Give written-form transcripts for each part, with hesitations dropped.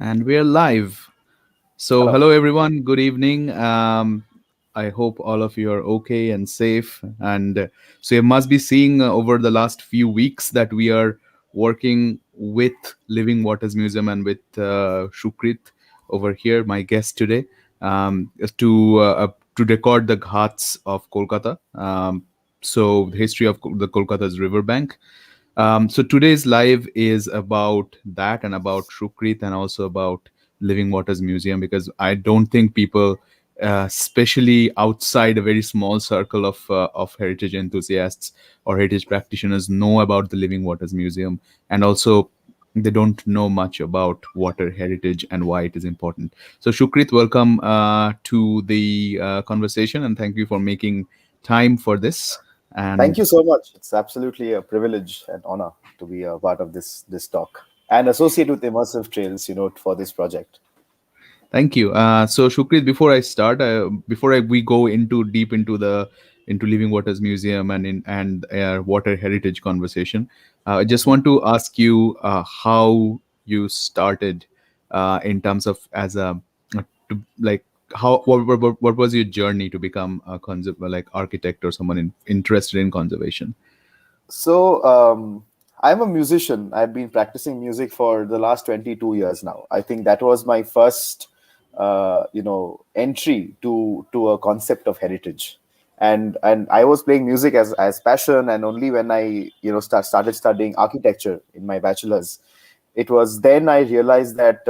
And we're live. So, Hello. hello everyone. Good evening. I hope all of you are okay and safe. And so, you must be seeing over the last few weeks that we are working with Living Waters Museum and with Shukrit over here, my guest today, to record the ghats of Kolkata. So, the history of the Kolkata's riverbank. So today's live is about that and about Shukrit and also about Living Waters Museum because I don't think people, especially outside a very small circle of heritage enthusiasts or heritage practitioners, know about the Living Waters Museum, and also they don't know much about water heritage and why it is important. So Shukrit, welcome to the conversation and thank you for making time for this. Thank And you so much. It's absolutely a privilege and honor to be a part of this talk and associate with Immersive Trails, for this project. thank you. So Shukrit, before I start, we go into deep into Living Waters Museum and water heritage conversation, I just Mhm. want to ask you how you started in terms of as a like how what was your journey to become a like architect or someone interested in conservation? So, I'm a musician. I've been practicing music for the last 22 years now. I think that was my first, entry to a concept of heritage. And I was playing music as passion, and only when I, started studying architecture in my bachelor's, it was then I realized that.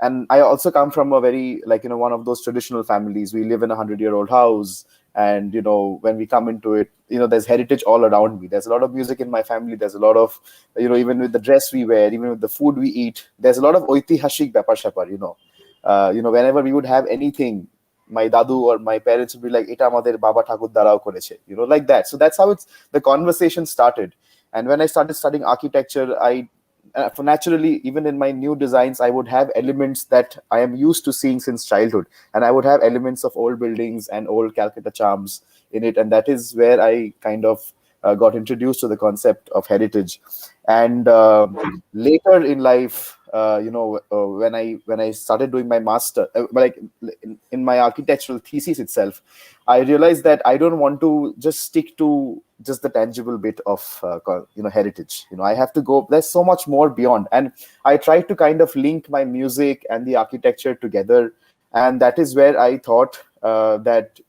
And I also come from a very, one of those traditional families. We live in a 100-year-old house, and when we come into it, there's heritage all around me. There's a lot of music in my family. There's a lot of, even with the dress we wear, even with the food we eat, there's a lot of oitihashik byapar shapar. Whenever we would have anything, my dadu or my parents would be like, "Eta amader baba ঠাকুর দ্বারাও করেছে," like that. So that's how the conversation started. And when I started studying architecture, I for naturally, even in my new designs, I would have elements that I am used to seeing since childhood, and I would have elements of old buildings and old Calcutta charms in it, and that is where I kind of got introduced to the concept of heritage. And later in life, when I started doing my master, in my architectural thesis itself, I realized that I don't want to just stick to just the tangible bit of heritage. I have to go. There's so much more beyond, and I try to kind of link my music and the architecture together, and that is where I thought that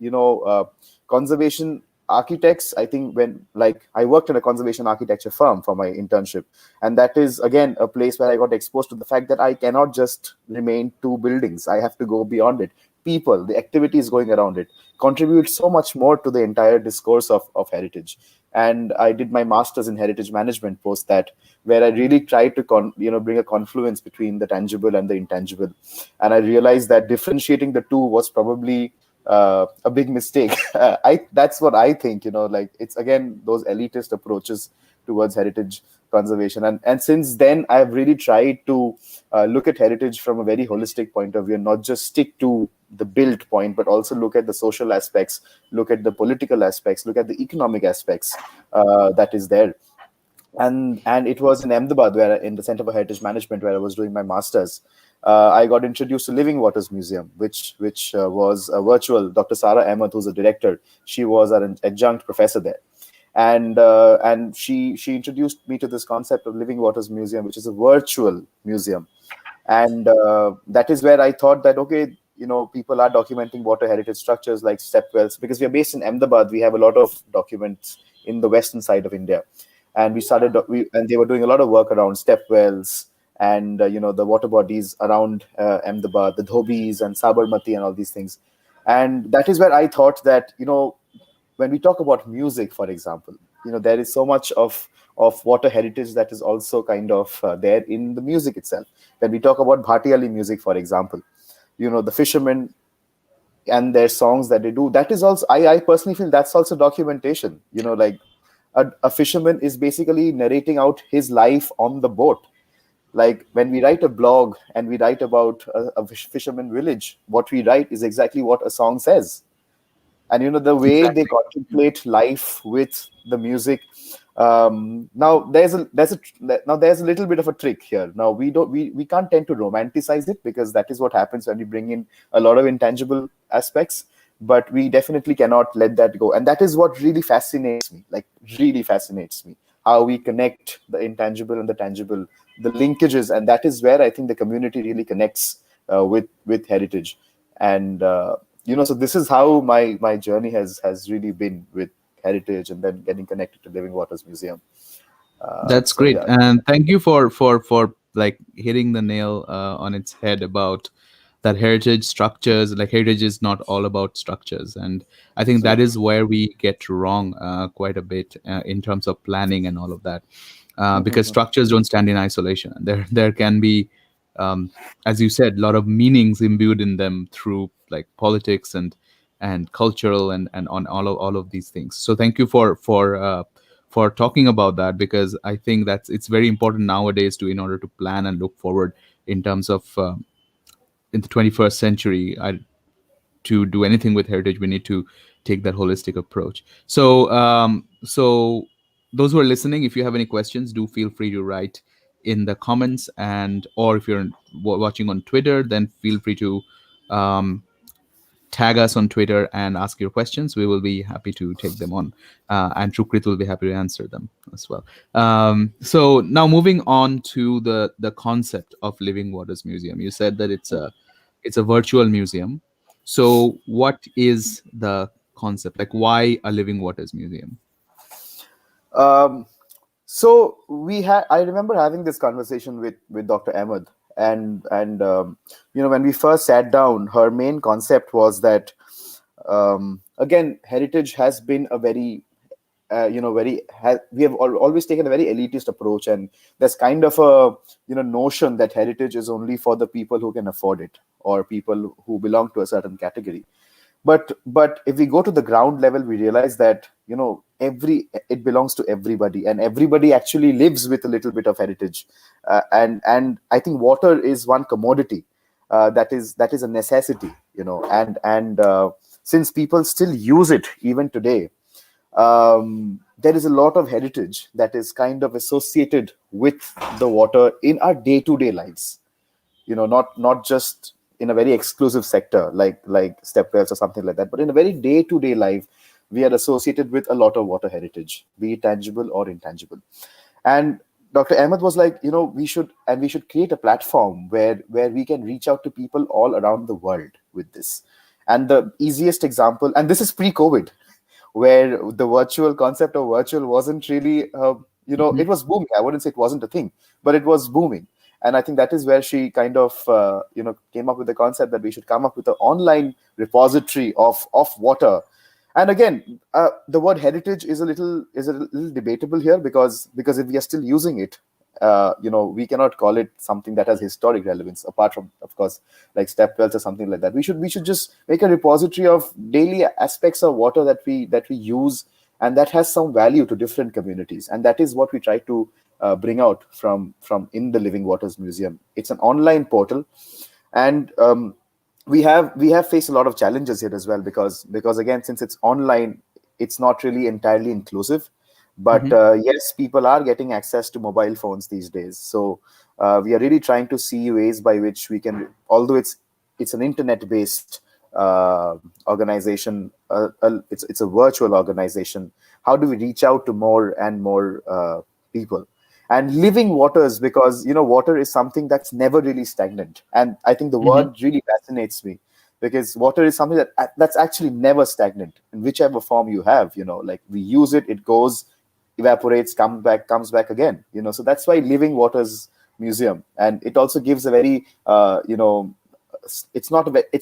conservation architects, I think, when like I worked in a conservation architecture firm for my internship, and that is again a place where I got exposed to the fact that I cannot just remain two buildings. I have to go beyond it. People, the activities going around it contribute so much more to the entire discourse of heritage. And I did my master's in heritage management post that, where I really tried to bring a confluence between the tangible and the intangible. And I realized that differentiating the two was probably a big mistake. I That's what I think. Like, it's again those elitist approaches towards heritage conservation. And since then, I've really tried to look at heritage from a very holistic point of view, and not just stick to the build point, but also look at the social aspects, look at the political aspects, look at the economic aspects that is there. And it was in Ahmedabad, where in the Center for Heritage Management, where I was doing my masters. I got introduced to Living Waters Museum, which was a virtual. Dr. Sarah Ahmed, who's a director, she was an adjunct professor there, and she introduced me to this concept of Living Waters Museum, which is a virtual museum. And that is where I thought that, okay, people are documenting water heritage structures like step wells, because we are based in Ahmedabad. We have a lot of documents in the western side of India, and and they were doing a lot of work around step wells and the water bodies around Ahmedabad, the dhobis and Sabarmati and all these things. And that is where I thought that, when we talk about music, for example, there is so much of water heritage that is also kind of there in the music itself. When we talk about Bhatiyali music, for example, the fishermen and their songs that they do, that is also, I personally feel that's also documentation. Like, a fisherman is basically narrating out his life on the boat. Like, when we write a blog and we write about a fisherman village, what we write is exactly what a song says. And the way they contemplate life with the music, Now there's a little bit of a trick here. Now we can't tend to romanticize it, because that is what happens when we bring in a lot of intangible aspects. But we definitely cannot let that go, and that is what really fascinates me. Like, really fascinates me, how we connect the intangible and the tangible, the linkages, and that is where I think the community really connects with heritage. And so this is how my journey has really been with heritage, and then getting connected to Living Waters Museum. That's So great, yeah. and thank you for like hitting the nail on its head about that heritage structures. Like heritage is not all about structures, and I think that Absolutely. is where we get wrong quite a bit in terms of planning and all of that, because Mhm. structures don't stand in isolation. There can be, as you said, a lot of meanings imbued in them through like politics and cultural and on all of these things. So thank you for talking about that, because I think that's it's very important nowadays to in order to plan and look forward in terms of in the 21st century. To do anything with heritage, we need to take that holistic approach. So those who are listening, if you have any questions, do feel free to write in the comments, and or if you're watching on Twitter, then feel free to um, tag us on Twitter and ask your questions. We will be happy to take them on, and Shukrit will be happy to answer them as well. So now moving on to the concept of Living Waters Museum. You said that it's a virtual museum. So what is the concept? Like, why a Living Waters Museum? Um, so I remember having this conversation with Dr. Ahmed, and when we first sat down, her main concept was that, again, heritage has been a very we have always taken a very elitist approach, and there's kind of a notion that heritage is only for the people who can afford it, or people who belong to a certain category. But if we go to the ground level, we realize that every it belongs to everybody, and everybody actually lives with a little bit of heritage. And I think water is one commodity that is a necessity, and since people still use it even today, there is a lot of heritage that is kind of associated with the water in our day-to-day lives. Not just in a very exclusive sector like stepwells or something like that, but in a very day-to-day life, we are associated with a lot of water heritage, be it tangible or intangible. And Dr. Ahmed was like, we should create a platform where we can reach out to people all around the world with this. And the easiest example, and this is pre-COVID, where the virtual concept of virtual wasn't really, Mhm. it was booming. I wouldn't say it wasn't a thing, but it was booming. And I think that is where she kind of, came up with the concept that we should come up with an online repository of water. And again, the word heritage is a little debatable here, because if we are still using it, we cannot call it something that has historic relevance, apart from, of course, like stepwells or something like that. We should just make a repository of daily aspects of water that we use, and that has some value to different communities. And that is what we try to bring out from in the Living Waters Museum. It's an online portal, and we have faced a lot of challenges here as well, because again, since it's online, it's not really entirely inclusive. But Mhm. yes, people are getting access to mobile phones these days. So we are really trying to see ways by which we can, although it's an internet based organization, it's a virtual organization. How do we reach out to more and more people? And living waters, because water is something that's never really stagnant, and I think the Mhm. word really fascinates me, because water is something that's actually never stagnant in whichever form you have. Like, we use it, it goes, evaporates, comes back again. So that's why Living Waters Museum. And it also gives a very it's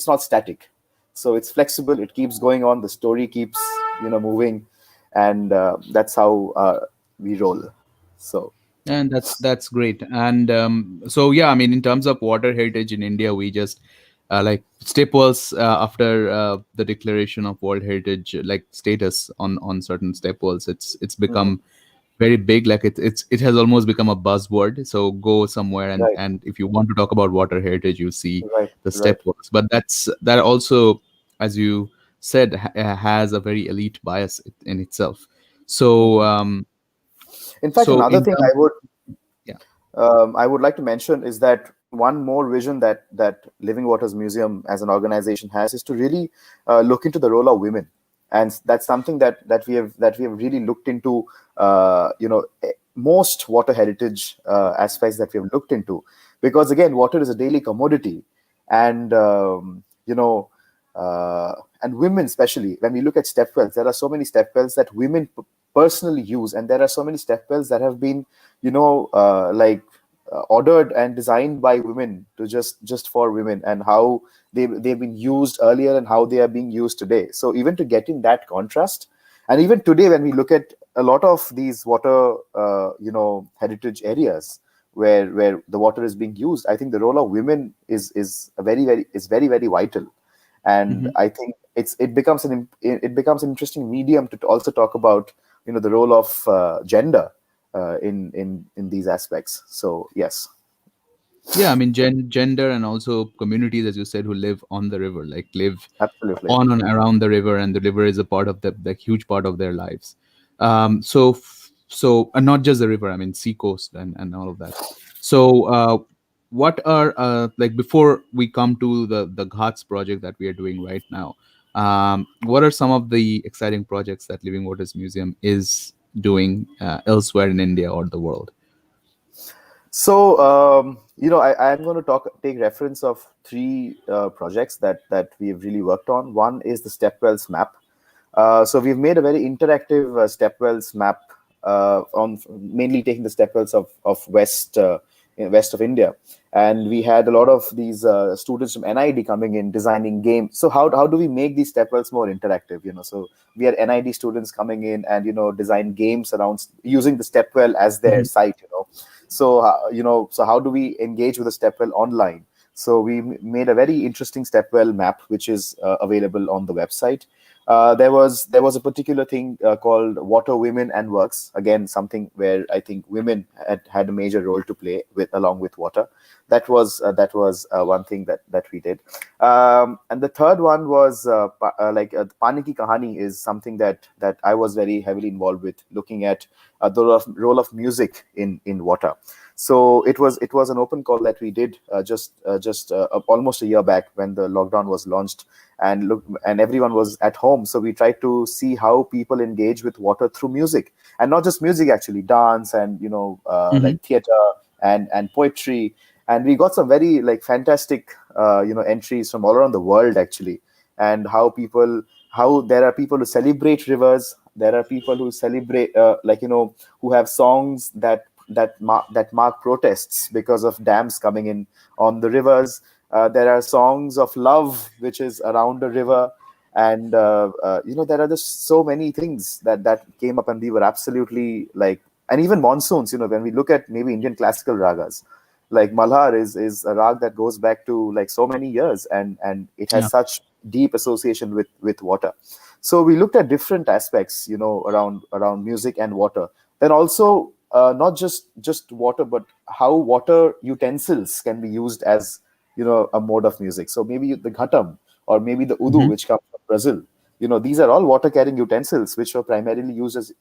not static, so it's flexible, it keeps going on, the story keeps moving. And that's how we roll. So And that's great. And so yeah, I mean, in terms of water heritage in India, we just like stepwells after the declaration of World Heritage like status on certain stepwells. It's mhm. become very big. Like it has almost become a buzzword. So go somewhere, and Right, if you want to talk about water heritage, you see right, the right. stepwells. But that also, as you said, has a very elite bias in itself. So Mhm. In fact, So another in thing terms, yeah. I would like to mention is that one more vision that Living Waters Museum as an organization has is to really look into the role of women, and that's something that we have really looked into. Most water heritage aspects that we have looked into, because again, water is a daily commodity, and and women, especially when we look at step wells, there are so many step wells that women personally use, and there are so many step wells that have been ordered and designed by women to just for women, and how they've been used earlier and how they are being used today. So even to get in that contrast, and even today when we look at a lot of these water heritage areas where the water is being used, I think the role of women is a very vital. And Mhm. I think it becomes an interesting medium to also talk about the role of gender in these aspects. So yes. Yeah, I mean, gender and also communities, as you said, who live on the river, like live Absolutely. on and around the river, and the river is a part of the huge part of their lives. So and not just the river, I mean, sea coast and all of that. So what are like, before we come to the Ghats project that we are doing right now, what are some of the exciting projects that Living Waters Museum is doing elsewhere in India or the world? So, I'm going to take reference of three projects that we've really worked on. One is the Stepwells map. So we've made a very interactive Stepwells map on mainly taking the Stepwells of west of India, and we had a lot of these students from NID coming in designing games. So how do we make these Stepwells more interactive? So we had NID students coming in and design games around using the Stepwell as their Mhm. site. So how do we engage with the Stepwell online? So we made a very interesting Stepwell map, which is available on the website. There was a particular thing called Water Women and Works. Again, something where I think women had a major role to play with along with water. That was one thing that we did. And the third one was Pani Ki Kahani is something that I was very heavily involved with, looking at the role of music in water. So it was an open call that we did just almost a year back when the lockdown was launched, and everyone was at home. So we tried to see how people engage with water through music, and not just music, actually dance and Mhm. like theater and poetry. And we got some very like fantastic entries from all around the world, actually. And how there are people who celebrate rivers, there are people who celebrate who have songs that mark protests because of dams coming in on the rivers. There are songs of love which is around the river, and there are just so many things that came up, and we were absolutely like. And even monsoons, when we look at maybe Indian classical ragas, like Malhar is a rag that goes back to like so many years, and it has Yeah. such deep association with water. So we looked at different aspects, around music and water. Then also, not just water, but how water utensils can be used as a mode of music. So maybe the ghatam, or maybe the udu, Mhm. which comes from Brazil. These are all water carrying utensils which were primarily used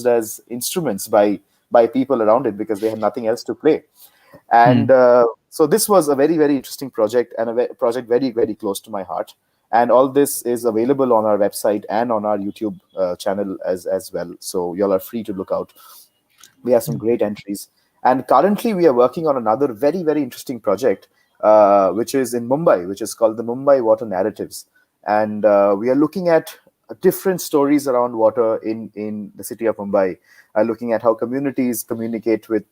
as instruments by people around it, because they had nothing else to play. And Mhm. so this was a very interesting project, and a project very close to my heart. And all this is available on our website and on our YouTube channel as well. So y'all are free to look out. We have some great entries. And currently we are working on another very interesting project, which is in Mumbai, which is called the Mumbai Water Narratives. And we are looking at different stories around water in the city of Mumbai, looking at how communities communicate with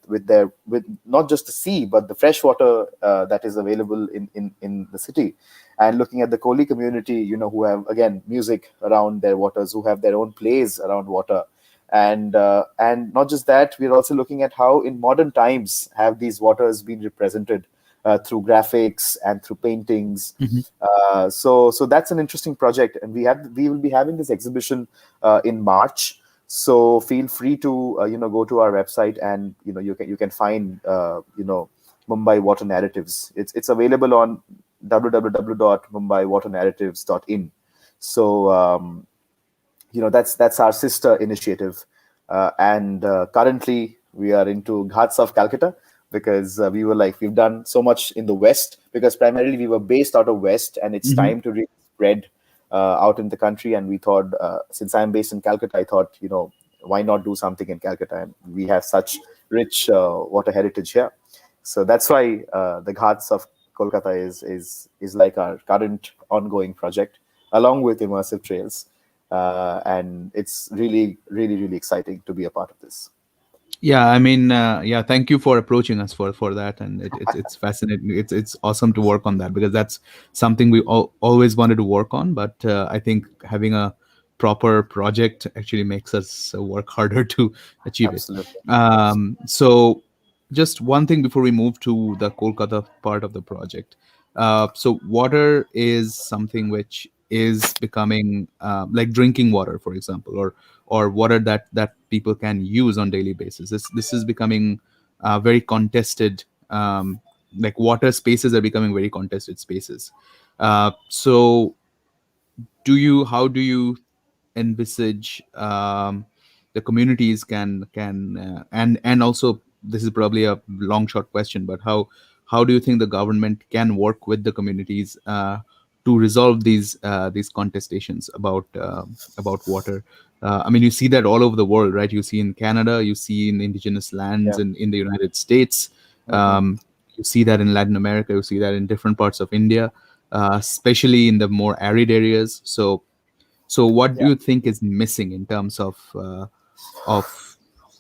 not just the sea, but the fresh water that is available in the city. And looking at the Koli community, who have, again, music around their waters, who have their own plays around water. And not just that, we're also looking at how in modern times have these waters been represented through graphics and through paintings. Mhm. So that's an interesting project, and we will be having this exhibition in March. So feel free to go to our website, and you can find Mumbai Water Narratives. It's available on www.mumbaiwaternarratives.in. So that's our sister initiative. and currently we are into Ghats of Calcutta because we were like we've done so much in the West because primarily we were based out of West, and it's Hmm. time to really spread out in the country. And we thought, since I'm based in Calcutta, I thought, why not do something in Calcutta? And we have such rich water heritage here. So that's why the Ghats of Kolkata is like our current ongoing project, along with Immersive Trails, and it's really, really, really exciting to be a part of this. Yeah, I mean, yeah. Thank you for approaching us for that, and it's fascinating. It's awesome to work on that because that's something we always wanted to work on. But I think having a proper project actually makes us work harder to achieve it. Absolutely, So, just one thing before we move to the Kolkata part of the project. So, water is something which is becoming like drinking water, for example, or water that people can use on daily basis. This is becoming very contested. Like water spaces are becoming very contested spaces. So how do you envisage the communities can and also this is probably a long short question, but how do you think the government can work with the communities to resolve these contestations about water? I mean, you see that all over the world, right? You see in Canada, you see in indigenous lands yeah. in the United States, Hmm. you see that in Latin America, you see that in different parts of India, especially in the more arid areas. So, what do Yeah. you think is missing in terms of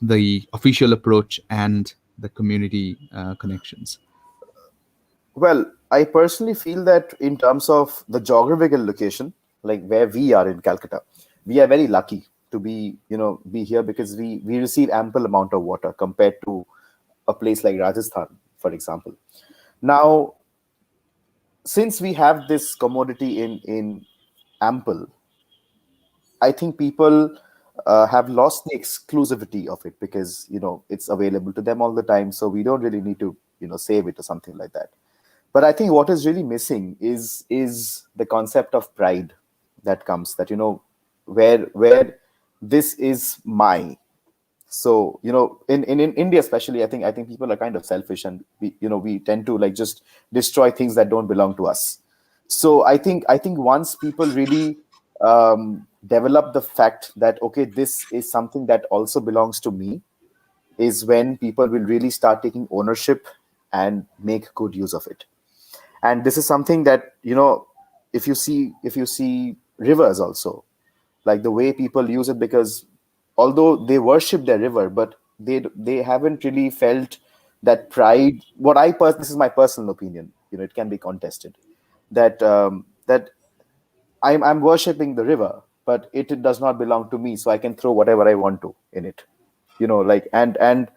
the official approach and the community connections? Well, I personally feel that in terms of the geographical location, like where we are in Calcutta, we are very lucky to be here because we receive ample amount of water compared to a place like Rajasthan, for example. Now, since we have this commodity in ample, I think people have lost the exclusivity of it because it's available to them all the time, so we don't really need to save it or something like that. But I think what is really missing is the concept of pride that comes, that where this is my. So in India especially, I think people are kind of selfish, and we tend to like just destroy things that don't belong to us. So I think once people really develop the fact that, okay, this is something that also belongs to me, is when people will really start taking ownership and make good use of it. And this is something that if you see rivers also, like the way people use it, because although they worship their river, but they haven't really felt that pride. This is my personal opinion, it can be contested, that I'm worshiping the river, but it does not belong to me, so I can throw whatever I want to in it. Like, and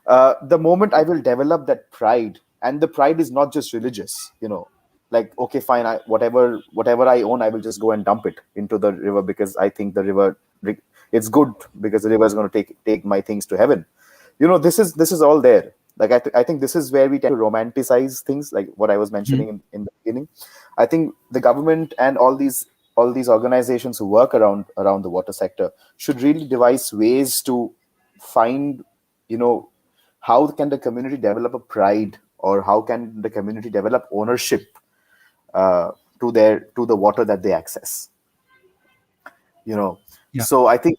the moment I will develop that pride, and the pride is not just religious, like, okay, fine, whatever I own, I will just go and dump it into the river because I think the river, it's good, because the river is going to take my things to heaven. This is all there. Like, I think this is where we tend to romanticize things, like what I was mentioning in the beginning. I think the government and all these organizations who work around the water sector should really devise ways to find, you know how can the community develop a pride, or how can the community develop ownership uh, to the water that they access. you know Yeah. so I think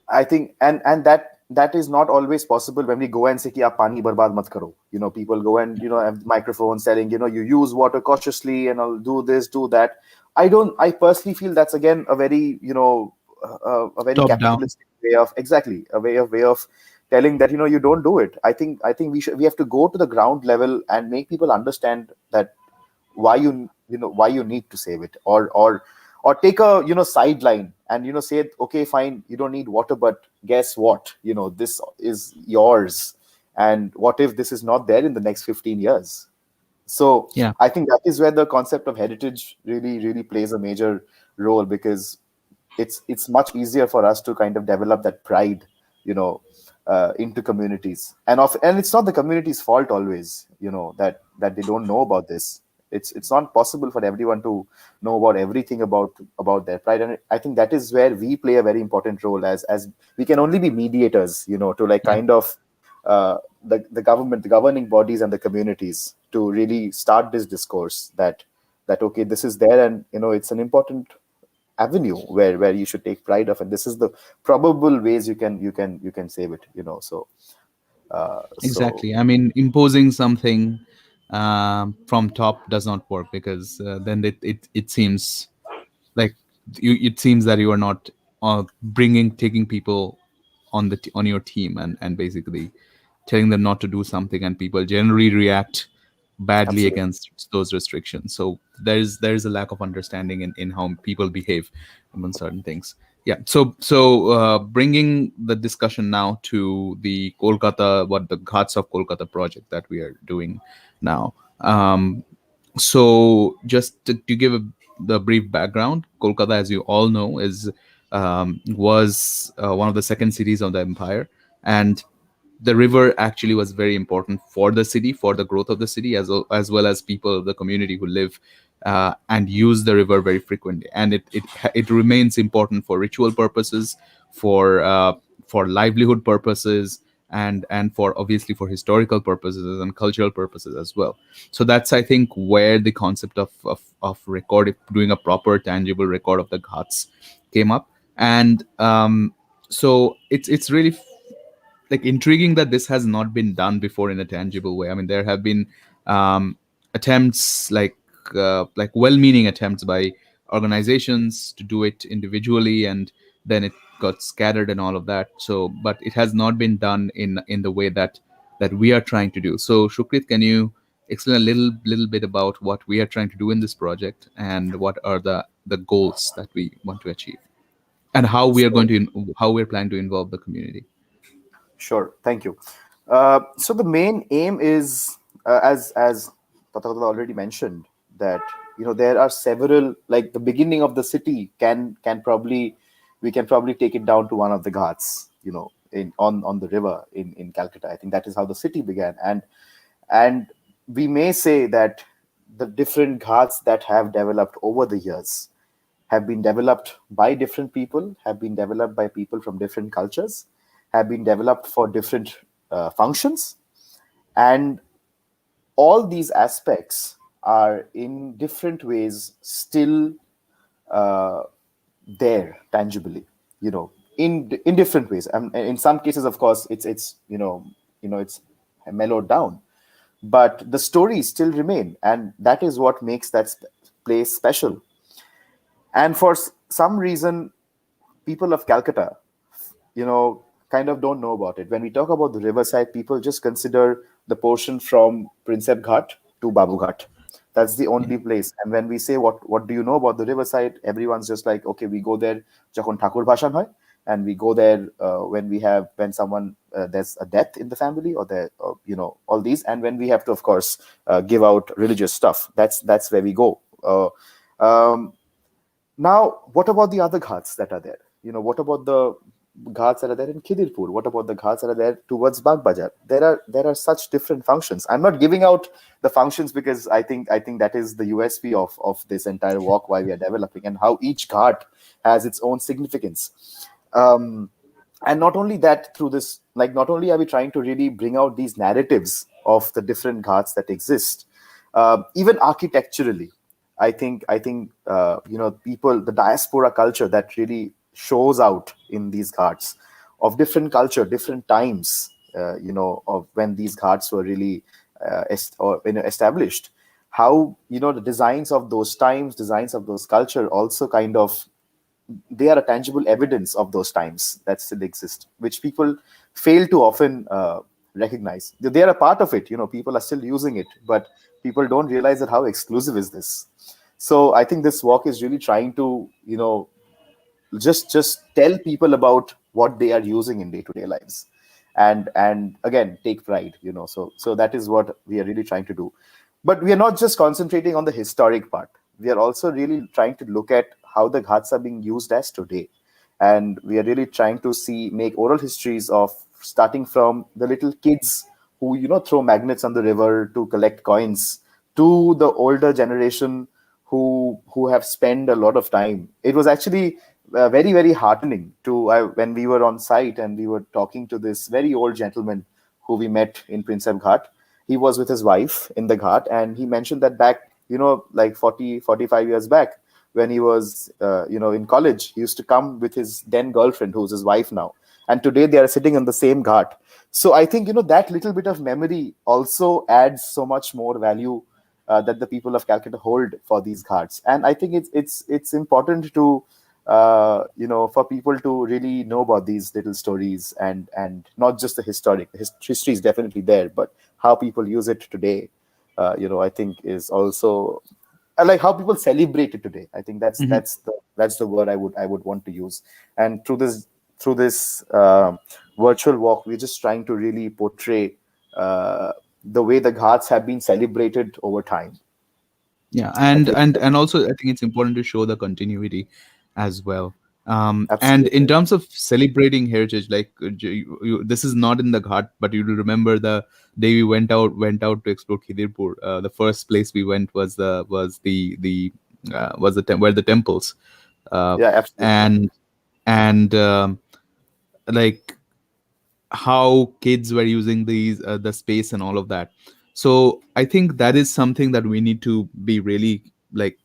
and that is not always possible when we go and say ki aap pani barbad mat karo. People go and have microphones telling, you use water cautiously, and I'll do this, do that. I personally feel that's again a very, a very Top down. capitalistic way of, exactly, a way of telling that, you don't do it. I think we have to go to the ground level and make people understand that why you need to save it, or take a sideline and say, okay, fine, you don't need water, but guess what, this is yours. And what if this is not there in the next 15 years? So Yeah. I think that is where the concept of heritage really, really plays a major role, because it's much easier for us to kind of develop that pride, you know, into communities. And it's not the community's fault always, that they don't know about this. It's not possible for everyone to know about everything about their pride, and I think that is where we play a very important role, as we can only be mediators, to like Yeah. kind of the government, the governing bodies, and the communities to really start this discourse that okay, this is there, and it's an important avenue where you should take pride of, and this is the probable ways you can save it. So Exactly. I mean, imposing something from top does not work, because then it seems like it seems that you are not taking people on your team, and basically telling them not to do something, and people generally react badly absolutely. against those restrictions. So there's a lack of understanding in how people behave on certain things. Yeah. So bringing the discussion now to the Kolkata, what the Ghats of Kolkata project that we are doing now. So just to give the brief background, Kolkata, as you all know, is was one of the second cities of the empire, and the river actually was very important for the city, for the growth of the city, as well as people of the community who live and use the river very frequently. And it remains important for ritual purposes, for livelihood purposes, and for obviously for historical purposes and cultural purposes as well. So that's, I think, where the concept of record, doing a proper tangible record of the ghats, came up. And so it's really like intriguing that this has not been done before in a tangible way. I mean, there have been attempts, like well-meaning attempts by organizations to do it individually, and then it got scattered and all of that. So, but it has not been done in the way that we are trying to do. So, Shukrit, can you explain a little bit about what we are trying to do in this project, and what are the goals that we want to achieve, and Sure. how we're planning to involve the community? Sure. Thank you. So the main aim is, as Tathagata already mentioned, that there are several, like the beginning of the city can probably, we can probably take it down to one of the ghats, in on the river in Calcutta. I think that is how the city began, and we may say that the different ghats that have developed over the years have been developed by different people, have been developed by people from different cultures, have been developed for different functions, and all these aspects are in different ways still uh, there tangibly, in different ways. In some cases, of course, it's mellowed down, but the stories still remain, and that is what makes that place special. And for some reason, people of Calcutta, kind of don't know about it. When we talk about the riverside, people just consider the portion from Prinsep Ghat to Babu Ghat. That's the Yeah. only place. And when we say what do you know about the riverside, everyone's just like, okay, we go there যখন ঠাকুর ভাসান হয়, and we go there when someone there's a death in the family, or there, all these, and when we have to, of course, give out religious stuff. That's where we go. Um, Now, what about the other ghats that are there? What about the ghats that are there in Khidirpur? What about the ghats that are there towards Bagbajar? There are such different functions. I'm not giving out the functions because I think that is the USP of this entire walk, why we are developing, and how each ghat has its own significance. Um, and not only that, through this, like, not only are we trying to really bring out these narratives of the different ghats that exist, even architecturally, I think people, the diaspora culture that really shows out in these ghats, of different culture, different times, of when these ghats were really established, how the designs of those times, designs of those culture also kind of, they are a tangible evidence of those times that still exist, which people fail to often recognize. They are a part of it. People are still using it, but people don't realize that how exclusive is this. So I think this walk is really trying to, just tell people about what they are using in day-to-day lives, and again, take pride. So that is what we are really trying to do. But we are not just concentrating on the historic part. We are also really trying to look at how the ghats are being used as today, and we are really trying to make oral histories of, starting from the little kids who throw magnets on the river to collect coins, to the older generation who have spent a lot of time. It was actually very very heartening to when we were on site and we were talking to this very old gentleman who we met in Prinsep Ghat. He was with his wife in the Ghat, and he mentioned that back, like 40, 45 years back, when he was in college, he used to come with his then girlfriend, who's his wife now, and today they are sitting on the same Ghat. So I think that little bit of memory also adds so much more value that the people of Calcutta hold for these ghats. And I think it's important to for people to really know about these little stories, and not just the history is definitely there, but how people use it today. I think is also, I like how people celebrate it today. I think Mhm. that's the word I would want to use. And through this virtual walk, we're just trying to really portray the way the ghats have been celebrated over time. Yeah, I and think and also I think it's important to show the continuity as well. And in absolutely terms of celebrating heritage, like this is not in the Ghat, but you will remember the day we went out to explore Khidirpur. The first place we went where the temples, uh, yeah, absolutely and like how kids were using the space and all of that. So I think that is something that we need to be really like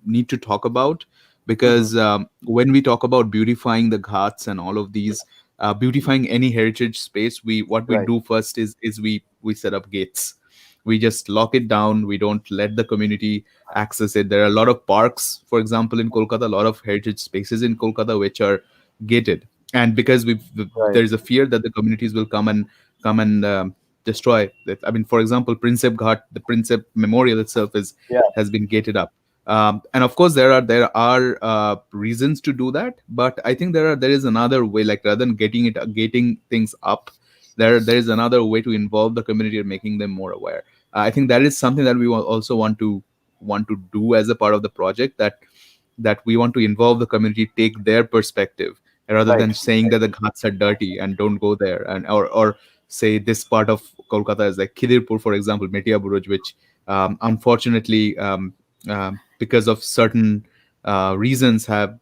need to talk about, hmm because when we talk about beautifying the ghats and all of these, beautifying any heritage space, we what we right, do first is we set up gates. We just lock it down. We don't let the community access it. There are a lot of parks, for example, in Kolkata, a lot of heritage spaces in Kolkata which are gated, and because right, there's a fear that the communities will come and destroy it. I mean, for example, Prinsep Ghat, the Prinsep Memorial itself is yeah, has been gated up. And of course there are reasons to do that, but I think there is another way, like rather than gating things up, there is another way to involve the community and making them more aware. I think that is something that we also want to do as a part of the project, that we want to involve the community, take their perspective, rather than right, saying that the ghats are dirty and don't go there, and or say this part of Kolkata is like Khidirpur, for example, Metia Buruj, which unfortunately, because of certain reasons, have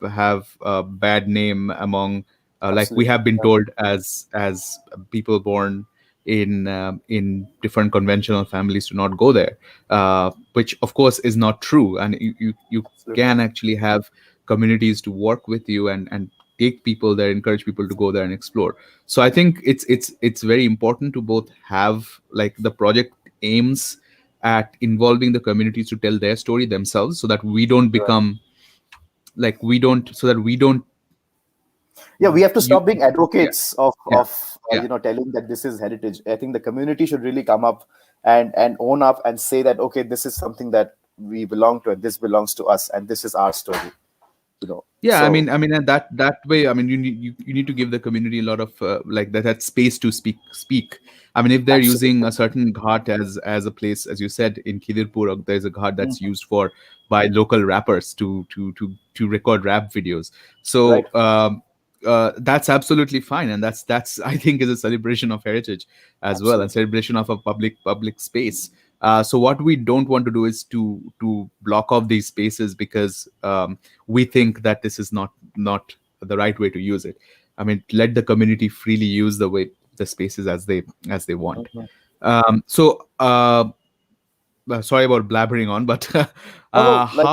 a bad name among, like we absolutely have been right, told, as people born in different conventional families to not go there, which of course is not true. And you absolutely can actually have communities to work with you, and take people there, encourage people to go there and explore. So I think it's very important to both have, like, the project aims at involving the communities to tell their story themselves, so that we don't right. become like we don't so that we don't Yeah, we have to you stop being yeah, advocates of yeah, yeah. telling that this is heritage. I think the community should really come up and own up and say that, okay, this is something that we belong to, and this belongs to us, and this is our story. Yeah, I So mean, and that way, I mean, you need to give the community a lot of, like, that space to speak. I mean, if they're using absolutely a certain ghat as a place, as you said, in Khidirpur, there's a ghat that's Mhm. used for by local rappers to record rap videos. Right, So that's absolutely fine, and that's I think is a celebration of heritage as well, and absolutely. celebration of a public space. So what we don't want to do is to block off these spaces, because we think that this is not the right way to use it. I mean, let the community freely use the spaces as they want. Mhm. Sorry about blabbering on, but No, no, like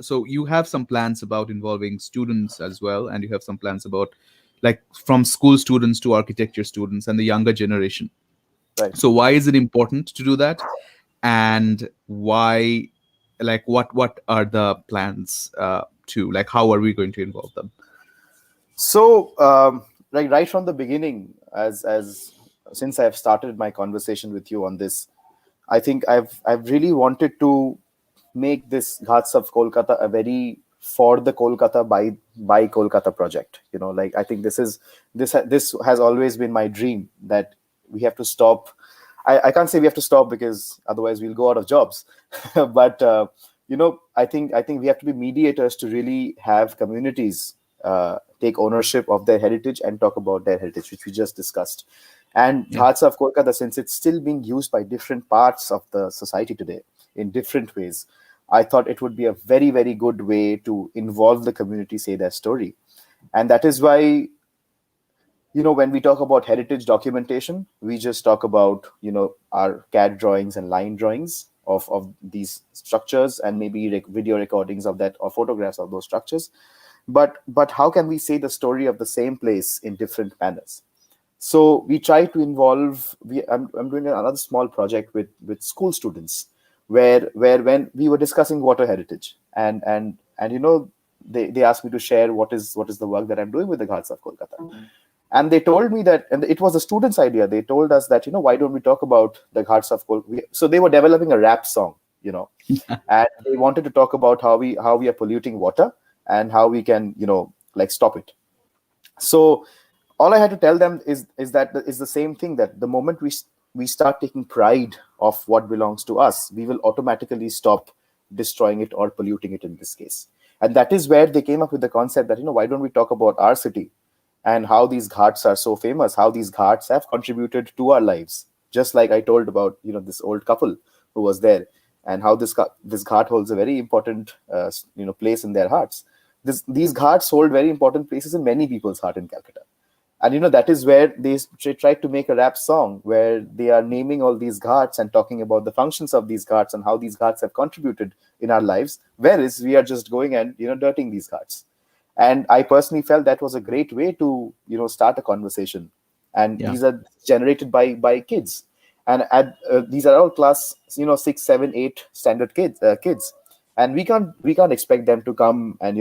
so you have some plans about involving students as well, and you have some plans about, like, from school students to architecture students and the younger generation. right. So why is it important to do that, and why, like, what are the plans, to, like, how are we going to involve them? So, like right from the beginning, as since I've started my conversation with you on this, I think I've really wanted to make this Ghats of Kolkata a very for the Kolkata by Kolkata project. Like I think this has always been my dream, that we have to stop. I can't say we have to stop because otherwise we'll go out of jobs. But I think we have to be mediators to really have communities take ownership of their heritage and talk about their heritage, which we just discussed. And Yeah. Ghats of Kolkata, since it's still being used by different parts of the society today in different ways, I thought it would be a very, very good way to involve the community, say their story. And that is why, when we talk about heritage documentation, we just talk about, our CAD drawings and line drawings of these structures, and maybe video recordings of that, or photographs of those structures. But how can we say the story of the same place in different manners? So we try to involve. I'm doing another small project with school students, where when we were discussing water heritage, and they asked me to share what is the work that I'm doing with the Ghats of Kolkata. And they told me that, and it was a student's idea. They told us that, why don't we talk about the Ghats of Kolkata? So they were developing a rap song, and they wanted to talk about how we are polluting water, and how we can, like, stop it. So all I had to tell them is the same thing, that the moment we start taking pride of what belongs to us, we will automatically stop destroying it or polluting it in this case. And that is where they came up with the concept that, why don't we talk about our city, and how these ghats are so famous, how these ghats have contributed to our lives. Just like I told about, this old couple who was there, and how this ghat holds a very important place in their hearts. These ghats hold very important places in many people's heart in Calcutta. And that is where they tried to make a rap song where they are naming all these ghats and talking about the functions of these ghats and how these ghats have contributed in our lives, whereas we are just going and dirting these ghats. And I personally felt that was a great way to start a conversation. And Yeah. these are generated by kids, and these are all class 6, 7, 8 standard kids. And we can't expect them to come and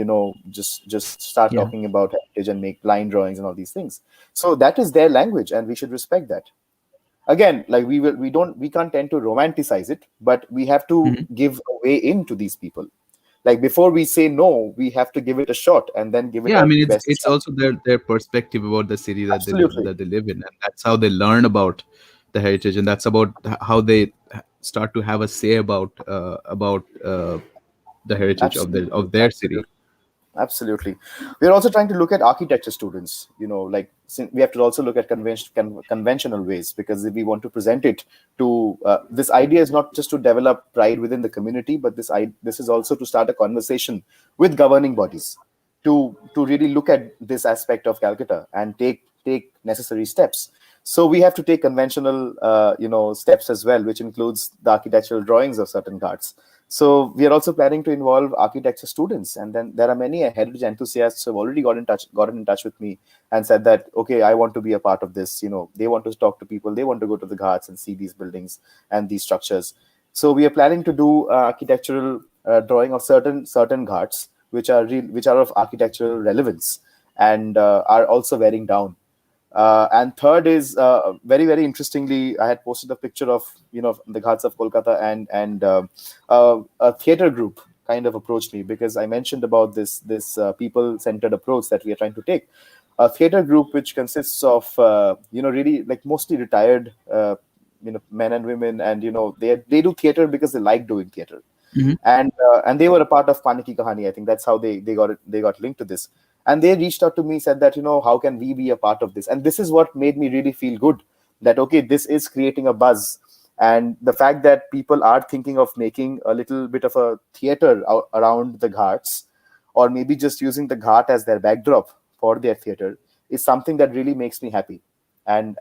just start Yeah. talking about heritage and make line drawings and all these things. So that is their language, and we should respect that. Again, like, we can't tend to romanticize it, but we have to Mhm. give a way in to these people. Like, before we say no, we have to give it a shot, and then give it Yeah, I our mean, best it's shot. also their perspective about the city Absolutely. that they live in, and that's how they learn about the heritage, and that's about how they start to have a say about the heritage Absolutely. of their city. Absolutely. Absolutely. We're also trying to look at architecture students, like, we have to also look at conventional ways, because if we want to present it to, this idea is not just to develop pride within the community, but this is also to start a conversation with governing bodies, to really look at this aspect of Calcutta and take necessary steps. So we have to take conventional, steps as well, which includes the architectural drawings of certain ghats. So we are also planning to involve architecture students, and then there are many heritage enthusiasts who have already gotten in touch with me, and said that, okay, I want to be a part of this. They want to talk to people, they want to go to the ghats and see these buildings and these structures. So we are planning to do architectural drawing of certain ghats, which are of architectural relevance, and are also wearing down. And third is, very, very interestingly, I had posted a picture of the Ghats of Kolkata, and a theater group kind of approached me, because I mentioned about this people centered approach that we are trying to take. A theater group which consists of really, like, mostly retired men and women, and they do theater because they like doing theater. Hmm. And they were a part of Paniki Kahani. I think that's how they got linked to this. And they reached out to me, said that, how can we be a part of this? And this is what made me really feel good, that, okay, this is creating a buzz. And the fact that people are thinking of making a little bit of a theater around the ghats, or maybe just using the ghat as their backdrop for their theater, is something that really makes me happy. And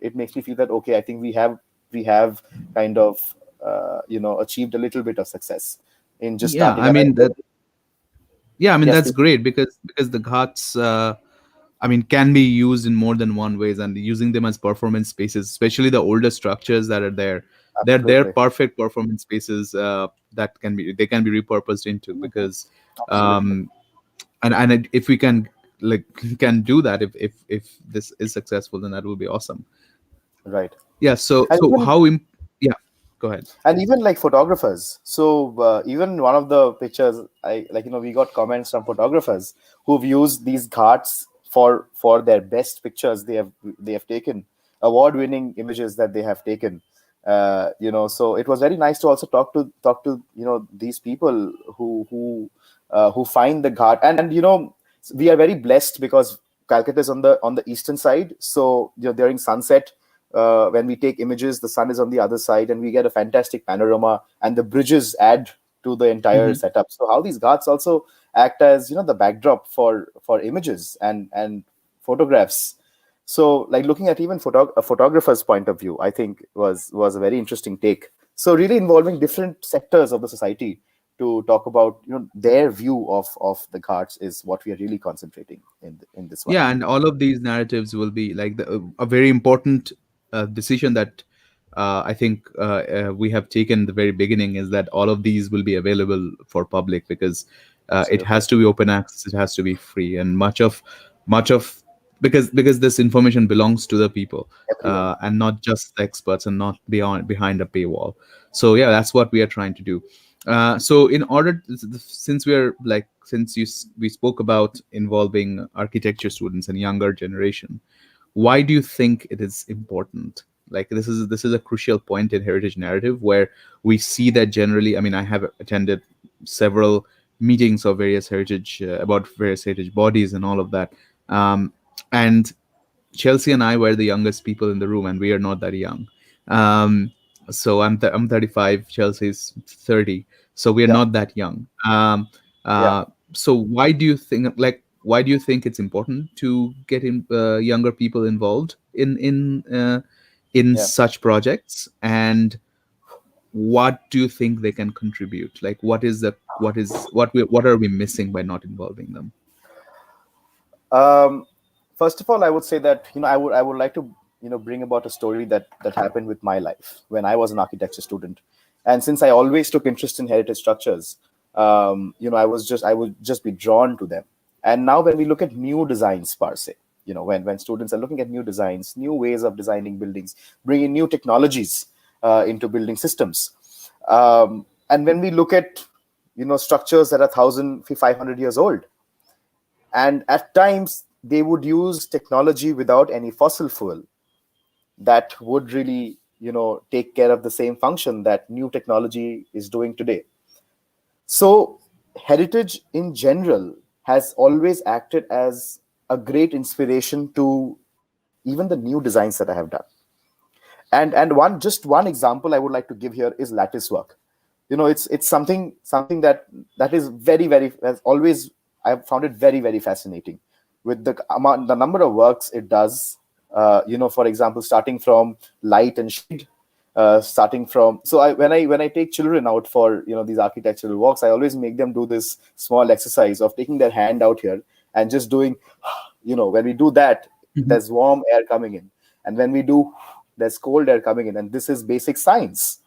it makes me feel that, okay, I think we have kind of achieved a little bit of success in just Yeah, starting. I And mean that. Yeah, I mean yes, that's please. great because the ghats, I mean, can be used in more than one ways, and using them as performance spaces, especially the older structures that are there, they're Absolutely. perfect performance spaces that can be repurposed into, because Absolutely. um and if we can, like, can do that, if this is successful, then that will be awesome. Right. Yeah. So And even yeah, go ahead. and even like photographers. So even one of the pictures, I like, we got comments from photographers who've used these ghats for their best pictures they have taken, award-winning images that they have taken. So it was very nice to also talk to these people who find the ghat. And we are very blessed because Calcutta is on the eastern side. So during sunset, when we take images, the sun is on the other side, and we get a fantastic panorama, and the bridges add to the entire Hmm. setup. So how these ghats also act as, the backdrop for images and photographs. So, like, looking at even a photographer's point of view, I think was a very interesting take. So really involving different sectors of the society to talk about, their view of the ghats is what we are really concentrating in this one. Yeah, and all of these narratives will be like a very important decision that I think we have taken in the very beginning is that all of these will be available for public, because it Absolutely. has to be open access, it has to be free, and much of because this information belongs to the people, Everyone. and not just the experts, and not beyond behind a paywall. So yeah, that's what we are trying to do. So in order, since we're like, since we spoke about involving architecture students and younger generation, why do you think it is important? Like, this is a crucial point in heritage narrative, where we see that generally, I mean, I have attended several meetings of various heritage about various heritage bodies and all of that, and Chelsea and I were the youngest people in the room, and we are not that young. Um, so I'm 35. Chelsea's 30. So we are Yeah. not that young. Yeah. So why do you think, why do you think it's important to get younger people involved in Yeah. such projects? And what do you think they can contribute? Like, what are we missing by not involving them? Um, First of all, I would say that, I would like to, bring about a story that happened with my life when I was an architecture student, and since I always took interest in heritage structures, I would just be drawn to them. And now when we look at new designs per se, when students are looking at new designs, new ways of designing buildings, bringing new technologies into building systems, and when we look at, structures that are 1,500 years old, and at times they would use technology without any fossil fuel that would really, take care of the same function that new technology is doing today. So heritage in general has always acted as a great inspiration to even the new designs that I have done. And one example I would like to give here is lattice work. It's something that is very has always, I've found it very fascinating with the number of works it does. For example, starting from light and shade, starting from so when I take children out for, these architectural walks, I always make them do this small exercise of taking their hand out here and just doing, when we do that, Mhm. there's warm air coming in, and when we do, there's cold air coming in, and this is basic science.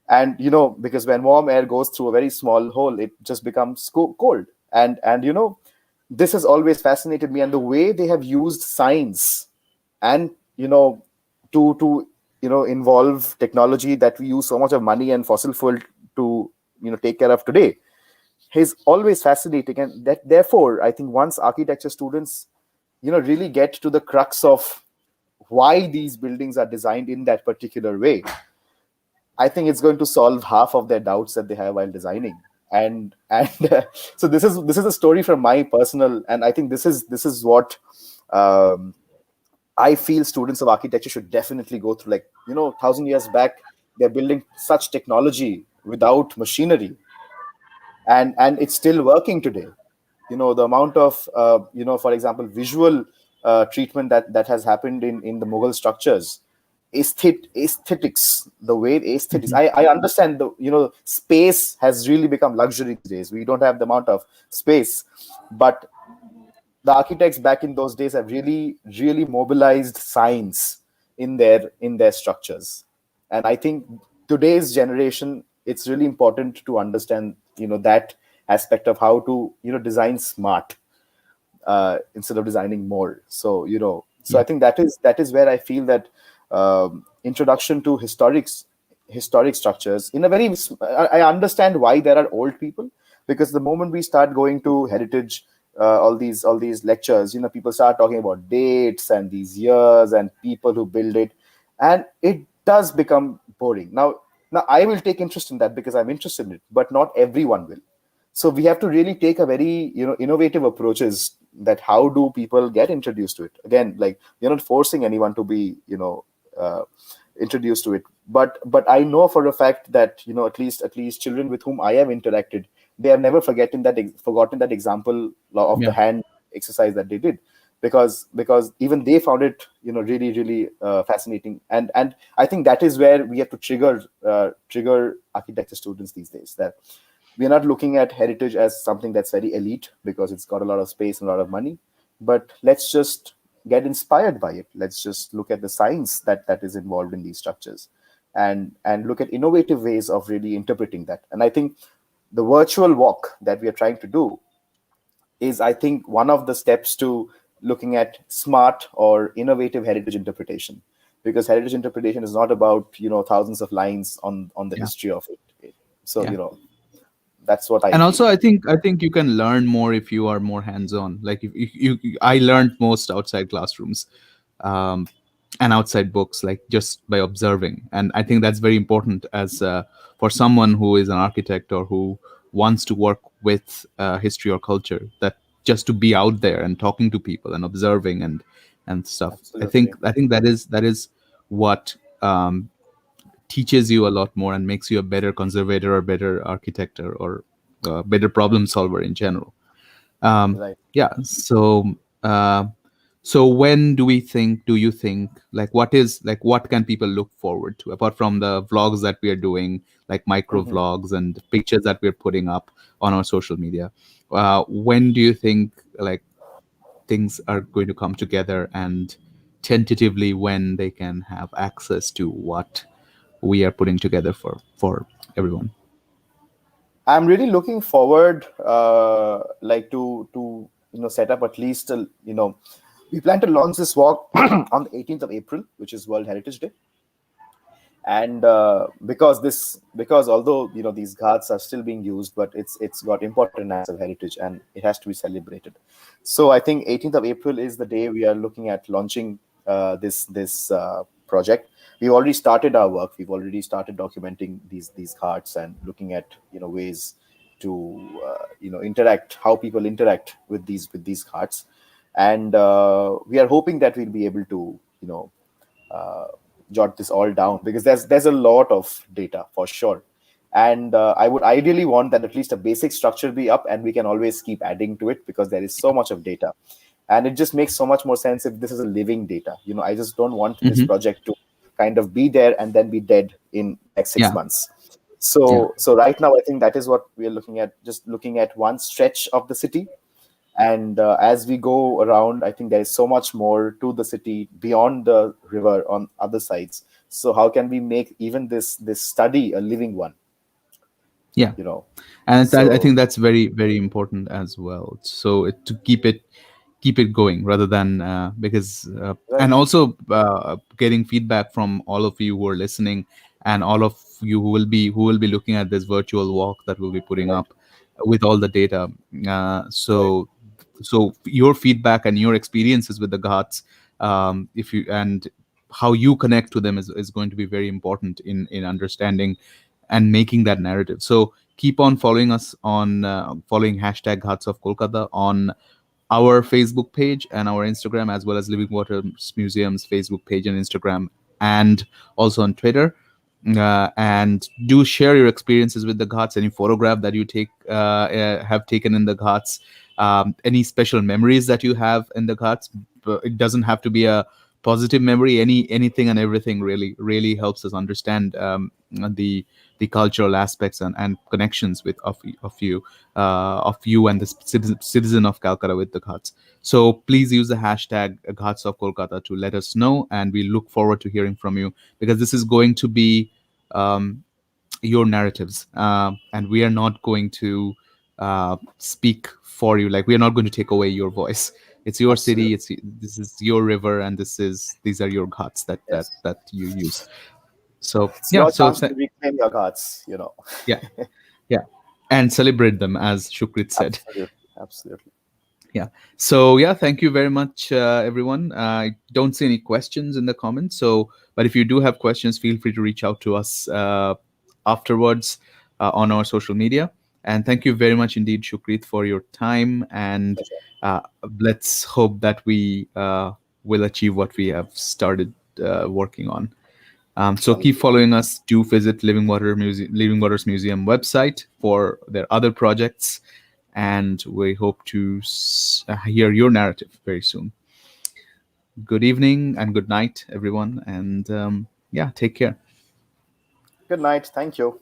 And because when warm air goes through a very small hole, it just becomes cold. And this has always fascinated me, and the way they have used science and, to involve technology that we use so much of money and fossil fuel to, take care of today, is always fascinating. And that, therefore, I think once architecture students, really get to the crux of why these buildings are designed in that particular way, I think it's going to solve half of their doubts that they have while designing. And so this is a story from my personal, and I think this is what, um, I feel students of architecture should definitely go through. Like, 1,000 years back, they're building such technology without machinery, and it's still working today. The amount of, for example, visual treatment that has happened in the Mughal structures, aesthetics, the way aesthetics. Mhm. I understand the, space has really become luxury these days. We don't have the amount of space, but the architects back in those days have really mobilized science in their structures. And I think today's generation, it's really important to understand, that aspect of how to, design smart, instead of designing more. So, Yeah. I think that is where I feel that, introduction to historic structures in a very I understand why there are old people, because the moment we start going to heritage, all these lectures, people start talking about dates and these years and people who build it, and it does become boring. Now I will take interest in that because I'm interested in it, but not everyone will. So we have to really take a very, innovative approaches, that how do people get introduced to it. Again, like, you're not forcing anyone to be, introduced to it. But I know for a fact that, at least children with whom I have interacted, they have never forgotten that example of the Yeah. hand exercise that they did, because even they found it, really, really fascinating. And I think that is where we have to trigger architecture students these days, that we are not looking at heritage as something that's very elite because it's got a lot of space and a lot of money, but let's just get inspired by it. Let's just look at the science that is involved in these structures, and look at innovative ways of really interpreting that. And I think the virtual walk that we are trying to do is, I think, one of the steps to looking at smart or innovative heritage interpretation, because heritage interpretation is not about, thousands of lines on the Yeah. history of it. So, Yeah. that's what I And feel. also, I think you can learn more if you are more hands on. Like, if I learned most outside classrooms, um, and outside books, like just by observing. And I think that's very important as for someone who is an architect or who wants to work with history or culture, that just to be out there and talking to people and observing and stuff. i think Absolutely. i think that is what teaches you a lot more and makes you a better conservator or better architect or better problem solver in general. um Right. yeah. So when do you think, like, what can people look forward to apart from the vlogs that we are doing, like micro Mhm. vlogs and pictures that we're putting up on our social media? When do you think, like, things are going to come together, and tentatively when they can have access to what we are putting together for everyone? I'm really looking forward, like to set up at least we plan to launch this walk on the 18th of April, which is World Heritage Day. And because although these ghats are still being used, but it's got importance of heritage, and it has to be celebrated. So I think 18th of April is the day we are looking at launching this project. We've already started our work. We've already started documenting these ghats and looking at ways to interact, how people interact with these ghats. And we are hoping that we'll be able to uh, jot this all down, because there's a lot of data for sure. And I would ideally want that at least a basic structure be up, and we can always keep adding to it, because there is so much of data, and it just makes so much more sense if this is a living data. I just don't want this Hmm. project to kind of be there and then be dead in next six Yeah. months Yeah. so right now I think that is what we are looking at, just looking at one stretch of the city. And as we go around, I think there is so much more to the city beyond the river on other sides. So how can we make even this study a living one? Yeah. You know. And I So think that's very, very important as well. So to keep it going rather than because right, and also getting feedback from all of you who are listening, and all of you who will be looking at this virtual walk that we'll be putting right, up with all the data. right. So your feedback and your experiences with the ghats, if you and how you connect to them is going to be very important in understanding and making that narrative. So keep on following us on following hashtag Ghats of Kolkata on our Facebook page and our Instagram, as well as Living Waters Museum's Facebook page and Instagram, and also on Twitter. And do share your experiences with the Ghats, any photograph that you have taken in the Ghats, any special memories that you have in the Ghats. But it doesn't have to be a positive memory. Anything and everything really helps us understand the cultural aspects and connections of you and the citizen of Calcutta with the Ghats. So please use the hashtag Ghats of Kolkata to let us know, and we look forward to hearing from you, because this is going to be um, your narratives, and we are not going to speak for you. Like, we are not going to take away your voice. It's your city. Absolutely. This is your river, and these are your Ghats that that Yes. that you use. So It's yeah. your So chance to reclaim your cards. yeah, yeah, and celebrate them, as Shukrit said. Absolutely. Absolutely. Yeah. So yeah, thank you very much, everyone. I don't see any questions in the comments. So, but if you do have questions, feel free to reach out to us afterwards on our social media. And thank you very much indeed, Shukrit, for your time. And Pleasure. uh, let's hope that we will achieve what we have started working on. So keep following us. Do visit Living Waters Museum website for their other projects, and we hope to hear your narrative very soon. Good evening and good night, everyone, and yeah, take care. Good night. Thank you.